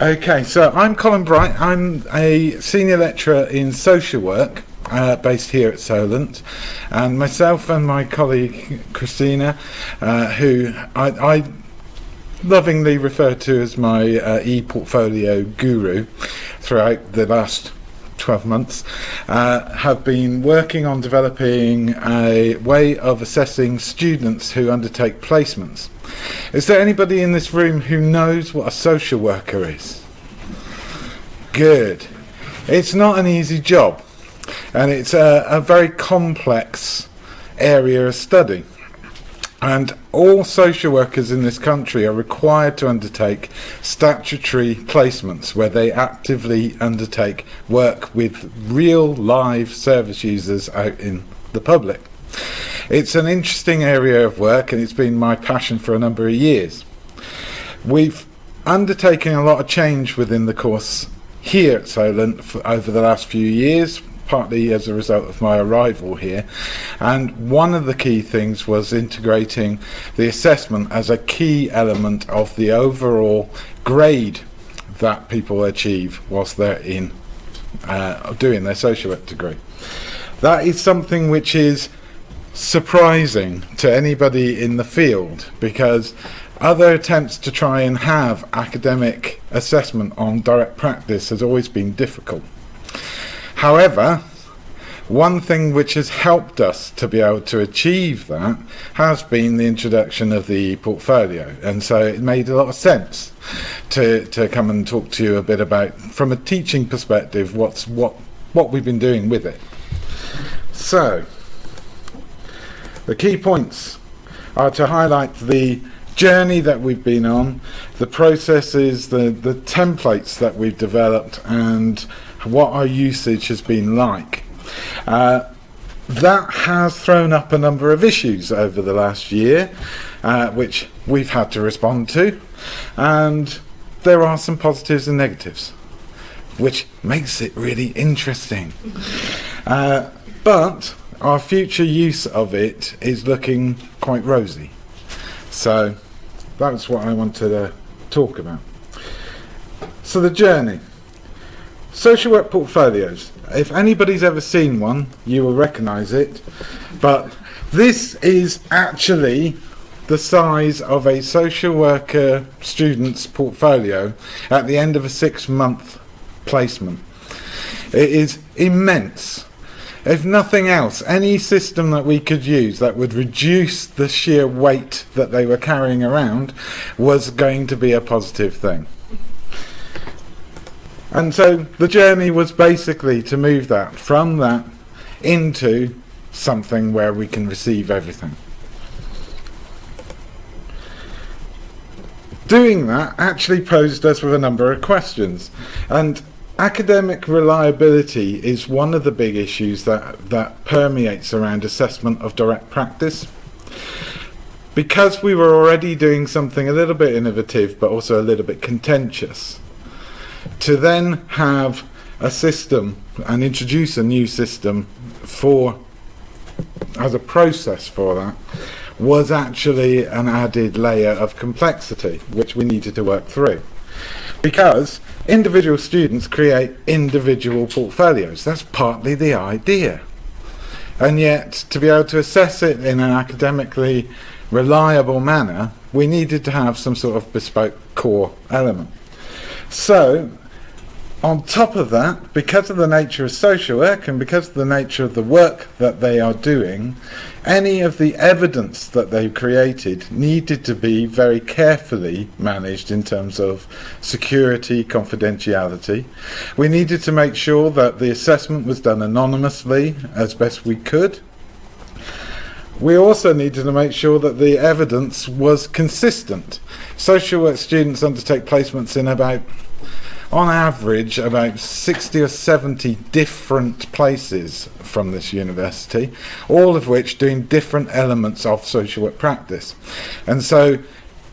Okay, so I'm Colin Bright. I'm a senior lecturer in social work based here at Solent, and myself and my colleague Christina, who I lovingly refer to as my ePortfolio guru throughout the last 12 months, have been working on developing a way of assessing students who undertake placements. Is there anybody in this room who knows what a social worker is? Good. It's not an easy job, and it's a very complex area of study. And all social workers in this country are required to undertake statutory placements where they actively undertake work with real live service users out in the public. It's an interesting area of work, and it's been my passion for a number of years. We've undertaken a lot of change within the course here at Solent over the last few years, partly as a result of my arrival here, and one of the key things was integrating the assessment as a key element of the overall grade that people achieve whilst they're in doing their social work degree. That is something which is surprising to anybody in the field, because other attempts to try and have academic assessment on direct practice has always been difficult. However, one thing which has helped us to be able to achieve that has been the introduction of the portfolio, and so it made a lot of sense to come and talk to you a bit about, from a teaching perspective, what we've been doing with it. So, the key points are to highlight the journey that we've been on, the processes, the templates that we've developed, and what our usage has been like. That has thrown up a number of issues over the last year, which we've had to respond to, and there are some positives and negatives, which makes it really interesting. But our future use of it is looking quite rosy. So that's what I wanted to talk about. So the journey. Social work portfolios. If anybody's ever seen one, you will recognise it. But this is actually the size of a social worker student's portfolio at the end of a 6-month placement. It is immense. If nothing else, any system that we could use that would reduce the sheer weight that they were carrying around was going to be a positive thing. And so the journey was basically to move that from that into something where we can receive everything. Doing that actually posed us with a number of questions, and academic reliability is one of the big issues that permeates around assessment of direct practice. Because we were already doing something a little bit innovative but also a little bit contentious, to then have a system and introduce a new system as a process for that was actually an added layer of complexity which we needed to work through. Because individual students create individual portfolios. That's partly the idea. And yet, to be able to assess it in an academically reliable manner, we needed to have some sort of bespoke core element. So, on top of that, because of the nature of social work and because of the nature of the work that they are doing, any of the evidence that they've created needed to be very carefully managed in terms of security, confidentiality. We needed to make sure that the assessment was done anonymously as best we could. We also needed to make sure that the evidence was consistent. Social work students undertake placements in on average about 60 or 70 different places from this university, all of which doing different elements of social work practice. And so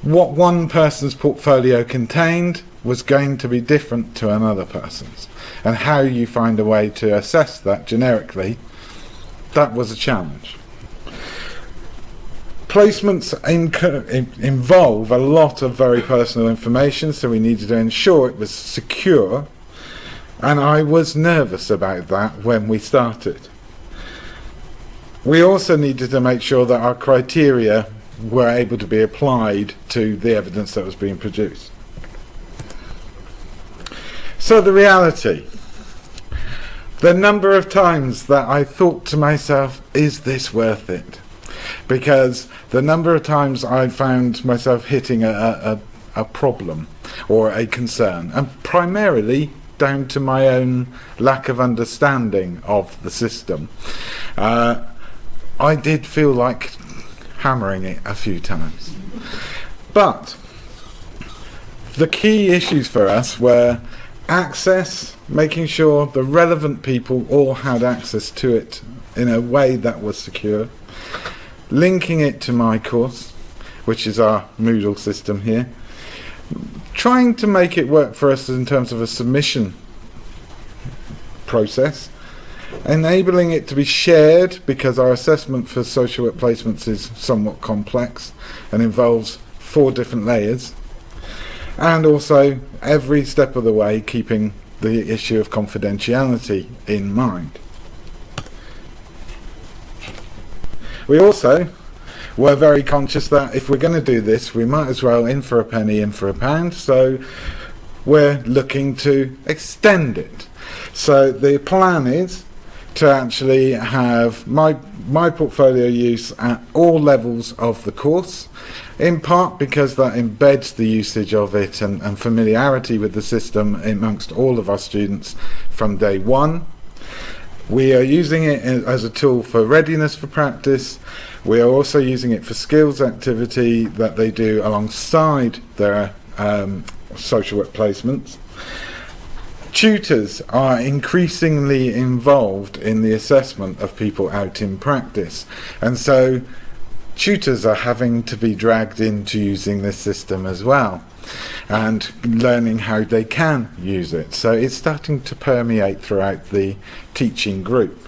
what one person's portfolio contained was going to be different to another person's, and how you find a way to assess that generically, that was a challenge. Placements involve a lot of very personal information, so we needed to ensure it was secure, and I was nervous about that when we started. We also needed to make sure that our criteria were able to be applied to the evidence that was being produced. So the reality. The number of times that I thought to myself, is this worth it? Because the number of times I found myself hitting a problem or a concern, and primarily down to my own lack of understanding of the system, I did feel like hammering it a few times. But the key issues for us were access, making sure the relevant people all had access to it in a way that was secure, linking it to myCourse, which is our Moodle system here, trying to make it work for us in terms of a submission process, enabling it to be shared because our assessment for social work placements is somewhat complex and involves 4 different layers, and also every step of the way keeping the issue of confidentiality in mind. We also were very conscious that if we're going to do this, we might as well in for a penny, in for a pound, so we're looking to extend it. So the plan is to actually have myPortfolio use at all levels of the course, in part because that embeds the usage of it and familiarity with the system amongst all of our students from day one. We are using it as a tool for readiness for practice. We are also using it for skills activity that they do alongside their social work placements. Tutors are increasingly involved in the assessment of people out in practice, and so tutors are having to be dragged into using this system as well and learning how they can use it. So it's starting to permeate throughout the teaching group.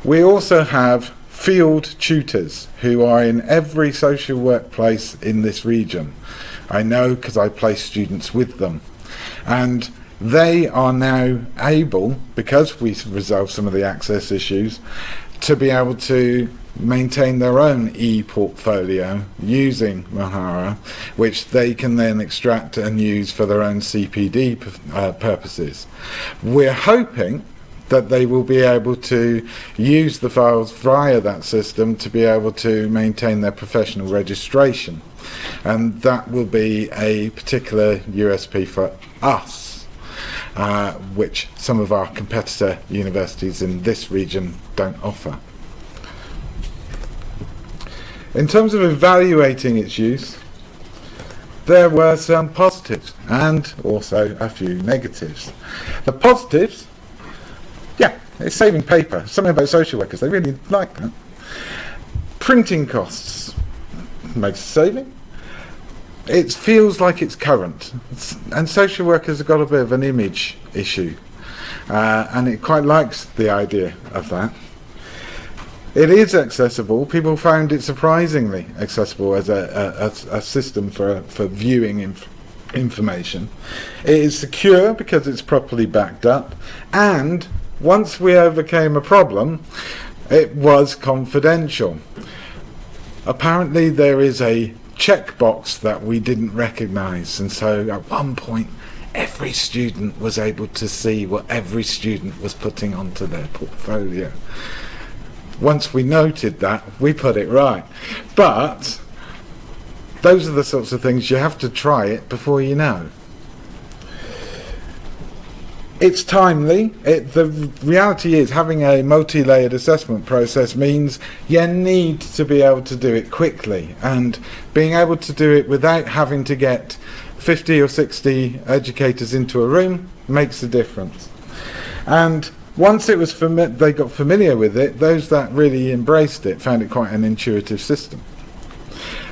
We also have field tutors who are in every social workplace in this region. I know because I place students with them, and they are now able, because we resolve some of the access issues, to be able to maintain their own e-portfolio using Mahara, which they can then extract and use for their own CPD purposes. We're hoping that they will be able to use the files via that system to be able to maintain their professional registration, and that will be a particular USP for us, which some of our competitor universities in this region don't offer. In terms of evaluating its use, there were some positives and also a few negatives. The positives, yeah, it's saving paper. Something about social workers, they really like that. Printing costs makes a saving. It feels like it's current, and social workers have got a bit of an image issue, and it quite likes the idea of that. It is accessible. People found it surprisingly accessible as a system for viewing information. It is secure because it's properly backed up, and once we overcame a problem, it was confidential. Apparently there is a checkbox that we didn't recognise, and so at one point every student was able to see what every student was putting onto their portfolio. Once we noted that, we put it right. But those are the sorts of things you have to try it before you know. It's timely. The reality is having a multi-layered assessment process means you need to be able to do it quickly, and being able to do it without having to get 50 or 60 educators into a room makes a difference. And once it was they got familiar with it, those that really embraced it found it quite an intuitive system.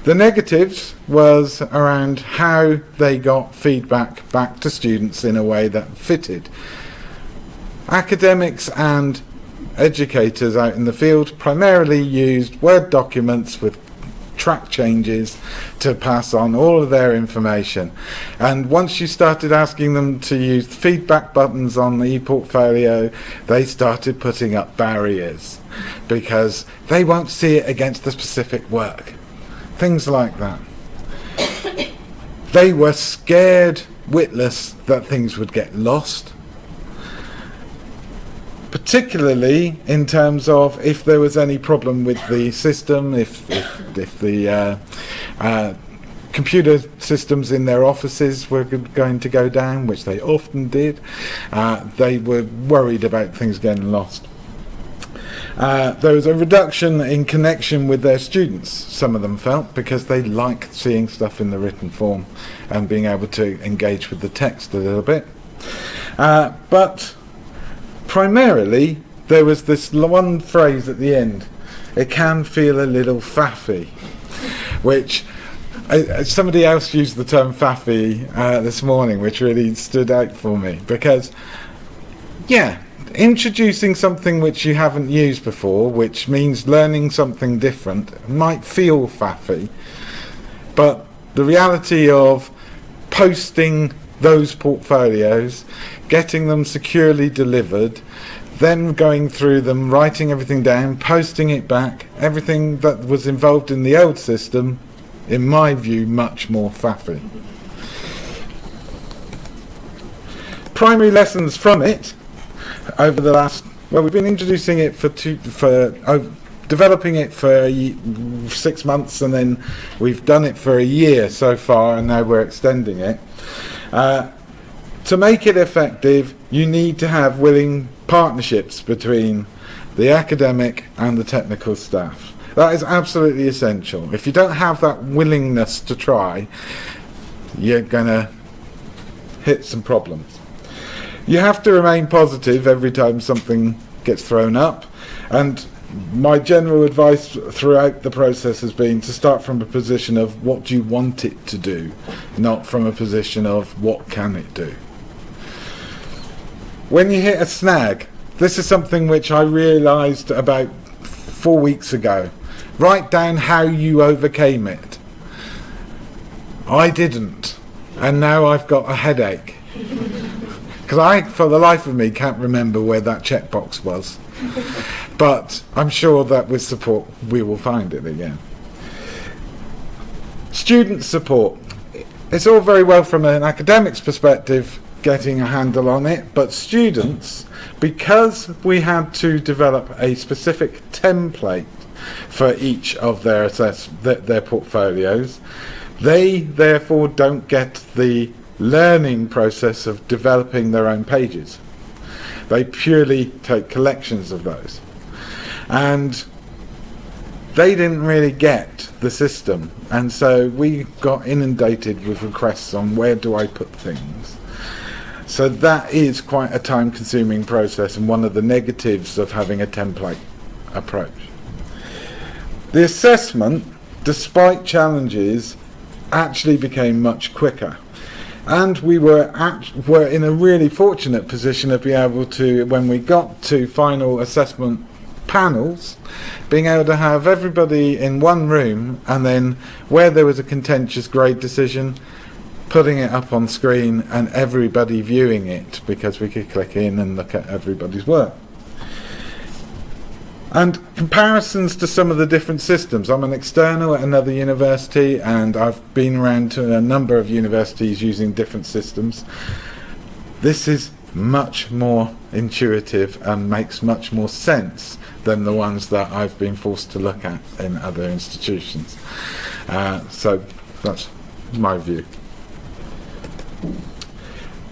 The negatives was around how they got feedback back to students in a way that fitted. Academics and educators out in the field primarily used Word documents with track changes to pass on all of their information. And once you started asking them to use feedback buttons on the ePortfolio, they started putting up barriers because they won't see it against the specific work. Things like that. They were scared witless that things would get lost, particularly in terms of if there was any problem with the system, if the computer systems in their offices were going to go down, which they often did. They were worried about things getting lost. There was a reduction in connection with their students, some of them felt, because they liked seeing stuff in the written form and being able to engage with the text a little bit. But primarily, there was this one phrase at the end, "It can feel a little faffy," which somebody else used the term faffy this morning, which really stood out for me, because, yeah, introducing something which you haven't used before, which means learning something different, might feel faffy, but the reality of posting those portfolios, getting them securely delivered, then going through them, writing everything down, posting it back, everything that was involved in the old system, in my view, much more faffy. Primary lessons from it over the last, well, we've been introducing it developing it for 6 months, and then we've done it for a year so far, and now we're extending it. To make it effective, you need to have willing partnerships between the academic and the technical staff. That is absolutely essential. If you don't have that willingness to try, you're going to hit some problems. You have to remain positive every time something gets thrown up, and my general advice throughout the process has been to start from a position of what do you want it to do, not from a position of what can it do. When you hit a snag, this is something which I realised about 4 weeks ago. Write down how you overcame it. I didn't, and now I've got a headache. Because I, for the life of me, can't remember where that checkbox was. But I'm sure that with support we will find it again. Student support. It's all very well from an academic's perspective getting a handle on it, but students, because we had to develop a specific template for each of their portfolios, they therefore don't get the learning process of developing their own pages. They purely take collections of those, and they didn't really get the system, and so we got inundated with requests on where do I put things. So that is quite a time-consuming process, and one of the negatives of having a template approach. The assessment, despite challenges, actually became much quicker. And we were in a really fortunate position of being able to, when we got to final assessment panels, being able to have everybody in one room, and then where there was a contentious grade decision, putting it up on screen and everybody viewing it, because we could click in and look at everybody's work. And comparisons to some of the different systems. I'm an external at another university, and I've been around to a number of universities using different systems. This is much more intuitive and makes much more sense than the ones that I've been forced to look at in other institutions. So that's my view.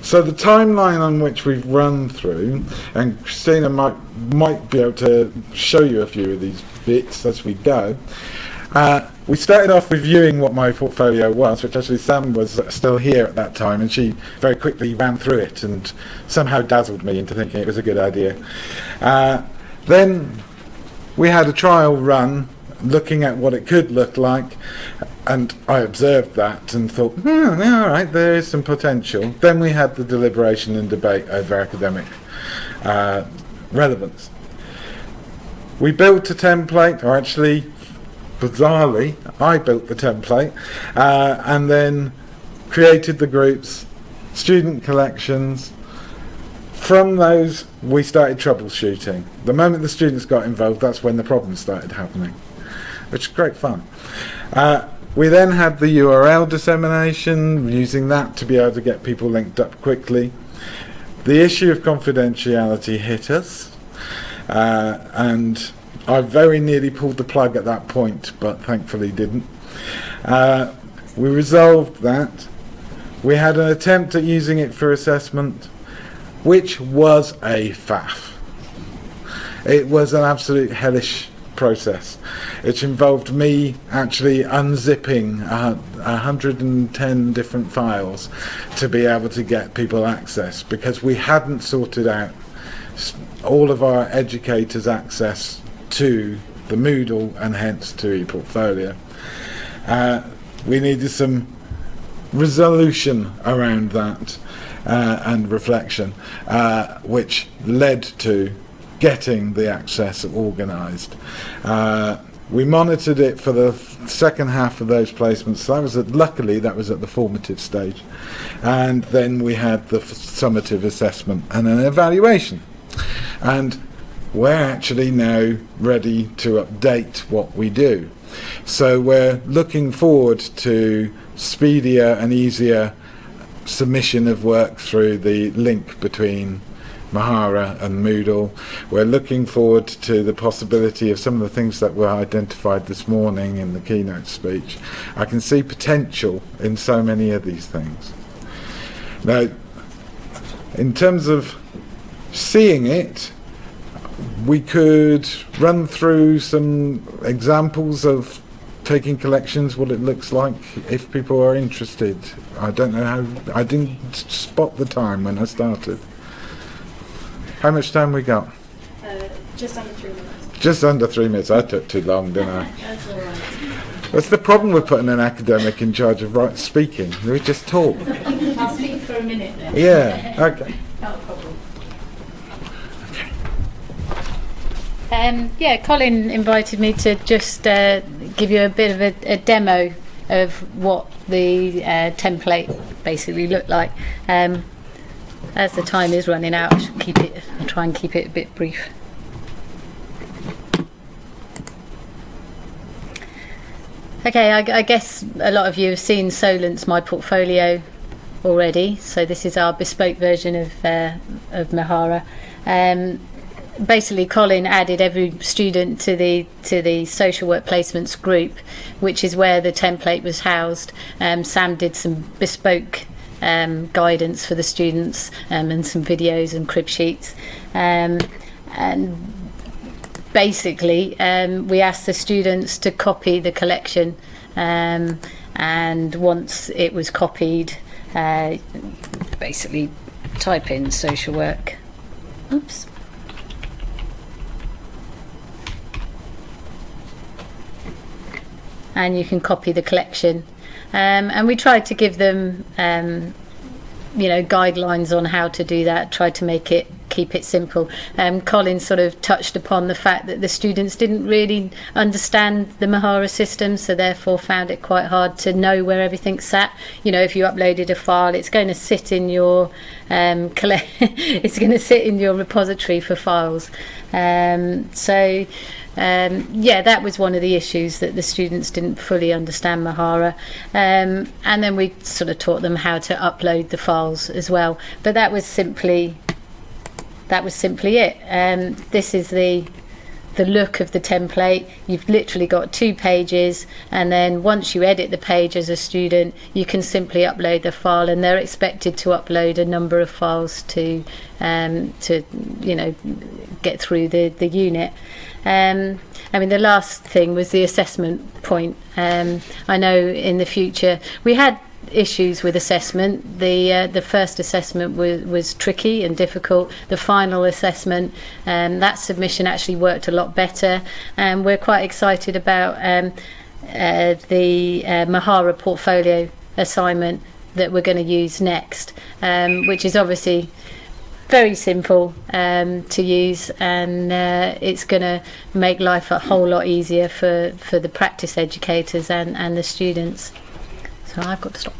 So the timeline on which we've run through, and Christina might be able to show you a few of these bits as we go. We started off reviewing what myPortfolio was, which actually Sam was still here at that time, and she very quickly ran through it and somehow dazzled me into thinking it was a good idea. Then we had a trial run looking at what it could look like, and I observed that and thought, all right, there is some potential. Then we had the deliberation and debate over academic relevance. We built a template, or actually, bizarrely, I built the template, and then created the groups, student collections. From those, we started troubleshooting. The moment the students got involved, that's when the problems started happening, which is great fun. We then had the URL dissemination, using that to be able to get people linked up quickly. The issue of confidentiality hit us, and I very nearly pulled the plug at that point, but thankfully didn't. We resolved that. We had an attempt at using it for assessment, which was a faff. It was an absolute hellish process. It involved me actually unzipping 110 different files to be able to get people access, because we hadn't sorted out all of our educators' access to the Moodle and hence to ePortfolio. We needed some resolution around that and reflection, which led to getting the access organised. We monitored it for the second half of those placements. So that was luckily that was at the formative stage, and then we had the summative assessment and an evaluation, and we're actually now ready to update what we do. So we're looking forward to speedier and easier submission of work through the link between Mahara and Moodle. We're looking forward to the possibility of some of the things that were identified this morning in the keynote speech. I can see potential in so many of these things. Now, in terms of seeing it, we could run through some examples of taking collections, what it looks like, if people are interested. I don't know how, I didn't spot the time when I started. How much time we got? Just under 3 minutes. Just under 3 minutes. I took too long, didn't I? That's all right. That's the problem with putting an academic in charge of speaking. We just talk. I'll speak for a minute then. Yeah, okay. Not a problem. Colin invited me to just give you a bit of a demo of what the template basically looked like. As the time is running out, I'll try and keep it a bit brief. Okay, I guess a lot of you have seen Solent's myPortfolio already. So this is our bespoke version of Mahara. Basically, Colin added every student to the social work placements group, which is where the template was housed. Sam did some bespoke guidance for the students and some videos and crib sheets. And basically, we asked the students to copy the collection, and once it was copied, basically type in social work. Oops. And you can copy the collection. And we tried to give them, guidelines on how to do that, tried to keep it simple. Colin sort of touched upon the fact that the students didn't really understand the Mahara system, so therefore found it quite hard to know where everything sat. If you uploaded a file, it's going to sit in your it's going to sit in your repository for files. That was one of the issues, that the students didn't fully understand Mahara, and then we sort of taught them how to upload the files as well. But that was simply it. This is the look of the template. You've literally got 2 pages, and then once you edit the page as a student, you can simply upload the file, and they're expected to upload a number of files to get through the unit. The last thing was the assessment point. I know in the future we had issues with assessment. The first assessment was tricky and difficult. The final assessment, that submission actually worked a lot better, and we're quite excited about the Mahara portfolio assignment that we're going to use next, which is obviously very simple to use, and it's going to make life a whole lot easier for the practice educators and the students. So I've got to stop.